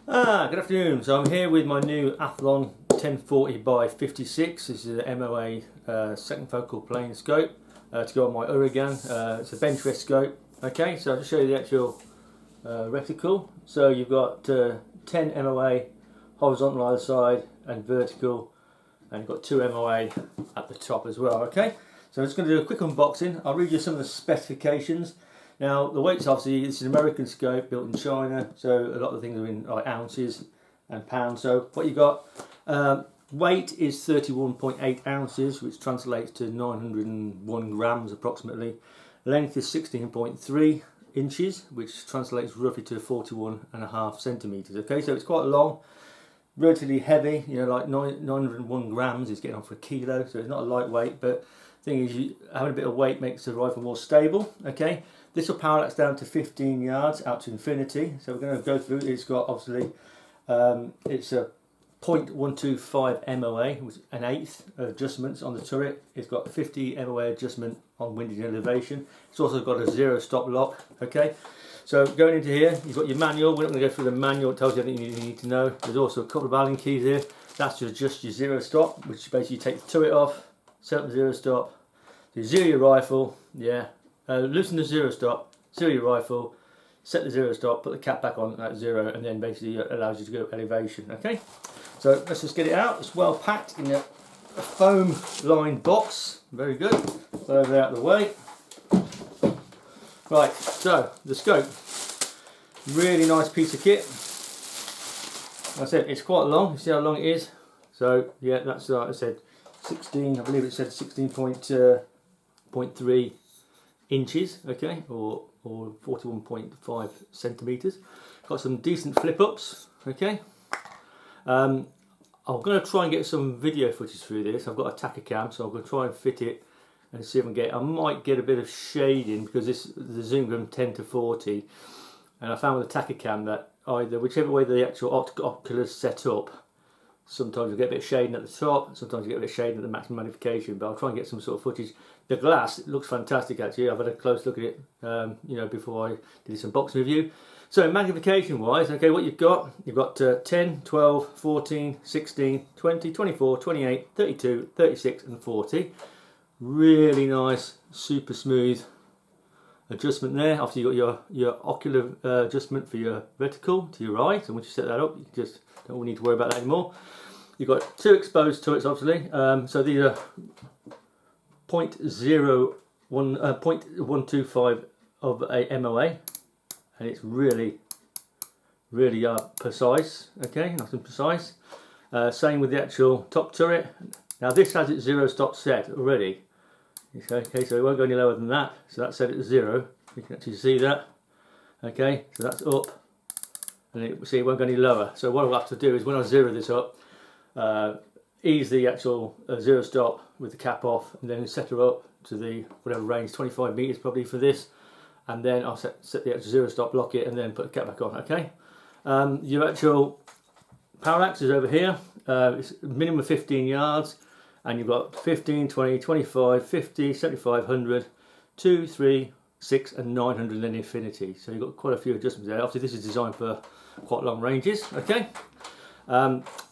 Good afternoon. So I'm here with my new Athlon 1040 by 56. This is an MOA second focal plane scope to go on my Uragan. It's a bench rest scope. Okay, so I'll just show you the actual reticle. So you've got 10 MOA horizontal either side and vertical, and you've got 2 MOA at the top as well. Okay, so I'm just going to do a quick unboxing. I'll read you some of the specifications. Now the weights, obviously it's an American scope built in China, so a lot of the things are in like ounces and pounds. So what you got, weight is 31.8 ounces, which translates to 901 grams approximately. Length is 16.3 inches, which translates roughly to 41.5 centimeters. Okay, so it's quite long, relatively heavy, you know, like 901 grams is getting on for a kilo, so it's not a lightweight, but the thing is, having a bit of weight makes the rifle more stable. Okay, this will parallax down to 15 yards out to infinity, so we're going to go through. It's got obviously it's a 0.125 MOA, which is an eighth adjustments on the turret. It's got 50 MOA adjustment on windage and elevation. It's also got a zero stop lock. Okay, so going into here, you've got your manual. We're not going to go through the manual. It tells you everything you need to know. There's also a couple of Allen keys here. That's to adjust your zero stop, which basically take the turret off, set up the zero stop, so you zero your rifle, loosen the zero stop, zero your rifle, set the zero stop, put the cap back on at zero, and then basically allows you to go elevation. Okay, so let's just get it out. It's well packed in a foam lined box. Very good. Put over out of the way. Right, so the scope, really nice piece of kit. Like I said, it's quite long. You see how long it is? So yeah, that's like I said, 16. I believe it said 16.3 inches. Okay, or 41.5 centimeters. Got some decent flip ups. Okay. I'm going to try and get some video footage through this. I've got a Tachycam, so I'm going to try and fit it and see if I can get. I might get a bit of shading because the zoom from 10 to 40, and I found with the Tachycam that whichever way the actual oculars set up, sometimes you get a bit of shading at the top, sometimes you get a bit of shading at the maximum magnification. But I'll try and get some sort of footage. The glass, it looks fantastic actually. I've had a close look at it, before I did this unboxing review. So magnification wise, okay, what you've got 10, 12, 14, 16, 20, 24, 28, 32, 36 and 40. Really nice, super smooth adjustment there. Obviously you've got your ocular adjustment for your reticle to your right, and once you set that up, you just don't need to worry about that anymore. You've got 2 exposed turrets obviously, so these are 0.125 of a MOA, and it's really precise. Okay, nice and precise. Same with the actual top turret. Now this has its zero stop set already. Okay, so it won't go any lower than that. So that's set at 0. You can actually see that. Okay, so that's up, and it won't go any lower. So what I'll have to do is when I zero this up, ease the actual zero stop with the cap off, and then set her up to the whatever range, 25 meters probably for this, and then I'll set the actual zero stop, lock it, and then put the cap back on. Okay, your actual parallax is over here. It's minimum 15 yards, and you've got 15, 20, 25, 50, 75, 100, 2, 3, 6 and 900 and then infinity. So you've got quite a few adjustments there. Obviously this is designed for quite long ranges. Okay,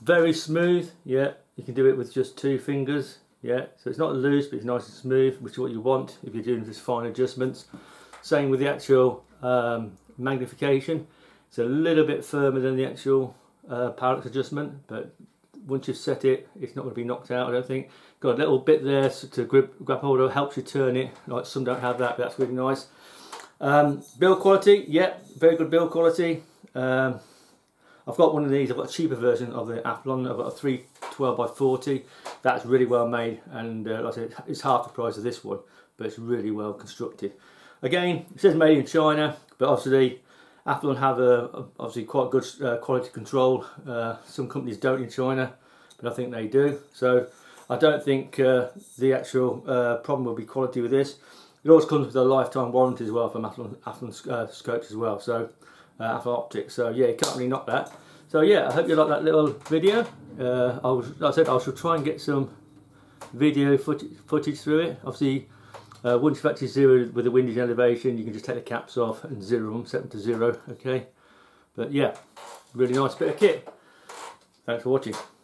very smooth. Yeah, you can do it with just 2 fingers. Yeah, so it's not loose, but it's nice and smooth, which is what you want if you're doing just fine adjustments. Same with the actual magnification. It's a little bit firmer than the actual parallax adjustment, but once you've set it, it's not going to be knocked out, I don't think. Got a little bit there to grab hold of, helps you turn it. Like some don't have that, but that's really nice. Build quality, yeah, very good build quality. I've got one of these. I've got a cheaper version of the Athlon. I've got a 312 by 40. That's really well made, and like I said, it's half the price of this one, but it's really well constructed. Again, it says made in China, but obviously Athlon have obviously quite good quality control. Some companies don't in China, but I think they do. So I don't think the actual problem will be quality with this. It always comes with a lifetime warranty as well from Athlon scopes as well. So Athlon optics. So yeah, you can't really knock that. So yeah, I hope you like that little video. Like I said, I shall try and get some video footage through it. Obviously, once you've actually zeroed with the windage elevation, you can just take the caps off and zero them, set them to 0. Okay, but yeah, really nice bit of kit. Thanks for watching.